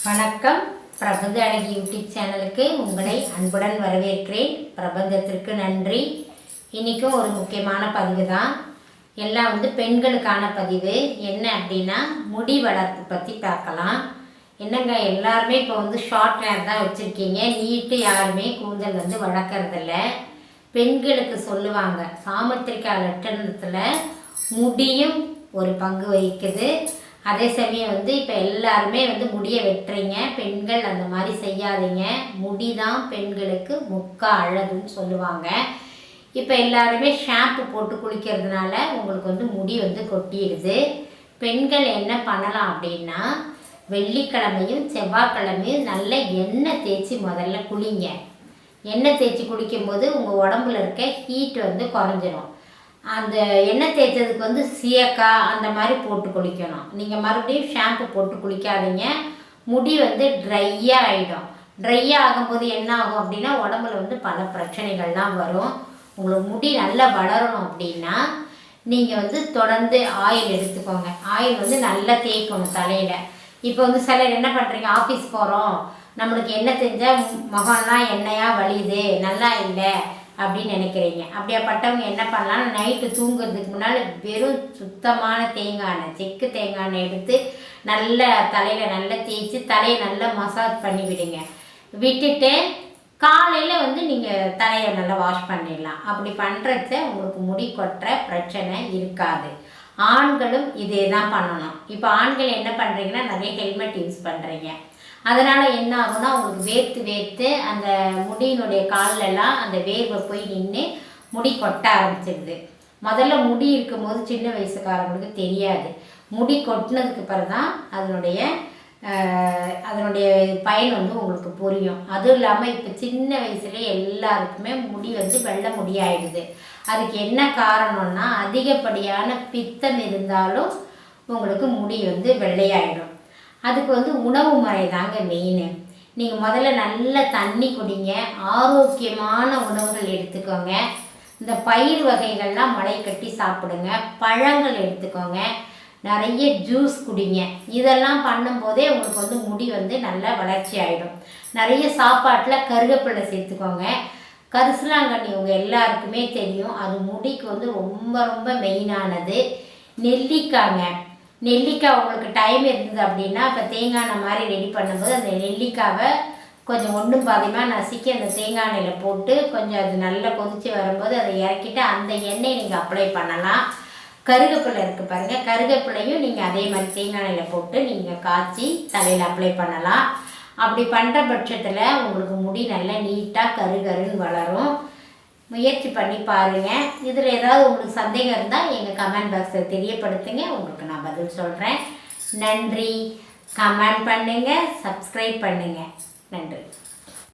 வணக்கம். பிரபஞ்ச அழகி யூடியூப் சேனலுக்கு உங்களை அன்புடன் வரவேற்கிறேன். பிரபஞ்சத்திற்கு நன்றி. இன்றைக்கும் ஒரு முக்கியமான பதிவு தான். எல்லாம் பெண்களுக்கான பதிவு. என்ன அப்படின்னா, முடி வளர்ப்பு பற்றி பார்க்கலாம். என்னங்க, எல்லாருமே இப்போ ஷார்ட் ஹேர் தான் வச்சுருக்கீங்க. நீட்டு யாருமே கூந்தல் வளர்க்குறதில்ல. பெண்களுக்கு சொல்லுவாங்க, சாமுத்திரிகா லட்சணத்தில் முடியும் ஒரு பங்கு வகிக்குது. அதே சமயம் இப்போ எல்லாருமே முடியை வெட்டுறீங்க. பெண்கள் அந்த மாதிரி செய்யாதீங்க. முடி தான் பெண்களுக்கு முக்கா அழகுன்னு சொல்லுவாங்க. இப்போ எல்லாருமே ஷாம்பு போட்டு குளிக்கிறதுனால உங்களுக்கு முடி கொட்டிடுது. பெண்கள் என்ன பண்ணலாம் அப்படின்னா, வெள்ளிக்கிழமையும் செவ்வாய்க்கிழமையும் நல்ல எண்ணெய் தேய்ச்சி முதல்ல குளிங்க. எண்ணெய் தேய்ச்சி குளிக்கும்போது உங்கள் உடம்புல இருக்க ஹீட் குறைஞ்சிரும். அந்த எண்ணெய் தேய்ச்சதுக்கு சீயக்காய் அந்த மாதிரி போட்டு குளிக்கணும். நீங்கள் மறுபடியும் ஷாம்பு போட்டு குளிக்காதீங்க. முடி ட்ரையாக ஆகிடும். ட்ரையாக ஆகும்போது என்ன ஆகும் அப்படின்னா, உடம்புல பல பிரச்சனைகள்லாம் வரும். உங்களுக்கு முடி நல்லா வளரணும் அப்படின்னா நீங்கள் தொடர்ந்து ஆயில் எடுத்துக்கோங்க. ஆயில் நல்லா தேய்க்கணும் தலையில். இப்போ சிலர் என்ன பண்ணுறீங்க, ஆஃபீஸ் போகிறோம், நம்மளுக்கு எண்ணெய் தெரிஞ்சால் முகம்லாம் எண்ணெயாக வலியுது, நல்லா இல்லை அப்படின்னு நினைக்கிறீங்க. அப்படியாப்பட்டவங்க என்ன பண்ணலாம்னா, நைட்டு தூங்குறதுக்கு முன்னால் வெறும் சுத்தமான தேங்காய் எண்ணெய், செக்கு தேங்காய் எண்ணெய் எடுத்து நல்லா தலையில் நல்லா தேய்ச்சி தலையை நல்லா மசாஜ் பண்ணி விடுங்க. விட்டுட்டு காலையில் நீங்கள் தலையை நல்லா வாஷ் பண்ணிடலாம். அப்படி பண்ணுறச்ச உங்களுக்கு முடி கொட்டுற பிரச்சனை இருக்காது. ஆண்களும் இதே தான் பண்ணணும். இப்போ ஆண்கள் என்ன பண்ணுறீங்கன்னா, நிறைய ஹெல்மெட் யூஸ் பண்ணுறீங்க. அதனால் என்ன ஆகும்னா, உங்களுக்கு வேர்த்து வேர்த்து அந்த முடியினுடைய காலெல்லாம் அந்த வேர்வை போய் நின்று முடி கொட்ட ஆரம்பிச்சிடுது. முதல்ல முடி இருக்கும்போது சின்ன வயசுக்காரங்களுக்கு தெரியாது. முடி கொட்டினதுக்கு பிறகு தான் அதனுடைய பயன் உங்களுக்கு புரியும். அதுவும் இல்லாமல் இப்போ சின்ன வயசுலேயே எல்லாருக்குமே முடி வெள்ளை முடி ஆயிடுது. அதுக்கு என்ன காரணம்னா, அதிகப்படியான பித்தம் இருந்தாலும் உங்களுக்கு முடி வெள்ளையாயிடும். அதுக்கு உணவு முறை தாங்க மெயின். நீங்கள் முதல்ல நல்ல தண்ணி குடிங்க. ஆரோக்கியமான உணவுகள் எடுத்துக்கோங்க. இந்த பயிர் வகைகள்லாம் முளை கட்டி சாப்பிடுங்க. பழங்கள் எடுத்துக்கோங்க. நிறைய ஜூஸ் குடிங்க. இதெல்லாம் பண்ணும்போதே உங்களுக்கு முடி நல்லா வளர்ச்சி ஆகிடும். நிறைய சாப்பாட்டில் கருவேப்பிலை சேர்த்துக்கோங்க. கரிசலாங்கண்ணி உங்கள் எல்லாருக்குமே தெரியும், அது முடிக்கு ரொம்ப ரொம்ப மெயினானது. நெல்லிக்காங்க. நெல்லிக்காய் உங்களுக்கு டைம் இருந்தது அப்படின்னா, இப்போ தேங்காய் எண்ணெய் மாதிரி ரெடி பண்ணும்போது அந்த நெல்லிக்காவை கொஞ்சம் ஒன்றும் பாதியமாக நசுக்கி அந்த தேங்காய் எண்ணெயில் போட்டு கொஞ்சம் அது நல்லா கொதித்து வரும்போது அதை இறக்கிட்டு அந்த எண்ணெயை நீங்கள் அப்ளை பண்ணலாம். கருவேப்பிலை இருக்குது பாருங்கள், கருவேப்பிலையும் நீங்கள் அதே மாதிரி தேங்காய் எண்ணெயில் போட்டு நீங்கள் காய்ச்சி தலையில் அப்ளை பண்ணலாம். அப்படி பண்ணுற பட்சத்தில் உங்களுக்கு முடி நல்லா நீட்டாக கருகருன்னு வளரும். முயற்சி பண்ணி பாருங்கள். இதில் ஏதாவது உங்களுக்கு சந்தேகம் இருந்தால் எங்கள் கமெண்ட் பாக்ஸில் தெரியப்படுத்துங்க. உங்களுக்கு நான் பதில் சொல்கிறேன். நன்றி. கமெண்ட் பண்ணுங்கள், சப்ஸ்கிரைப் பண்ணுங்கள். நன்றி.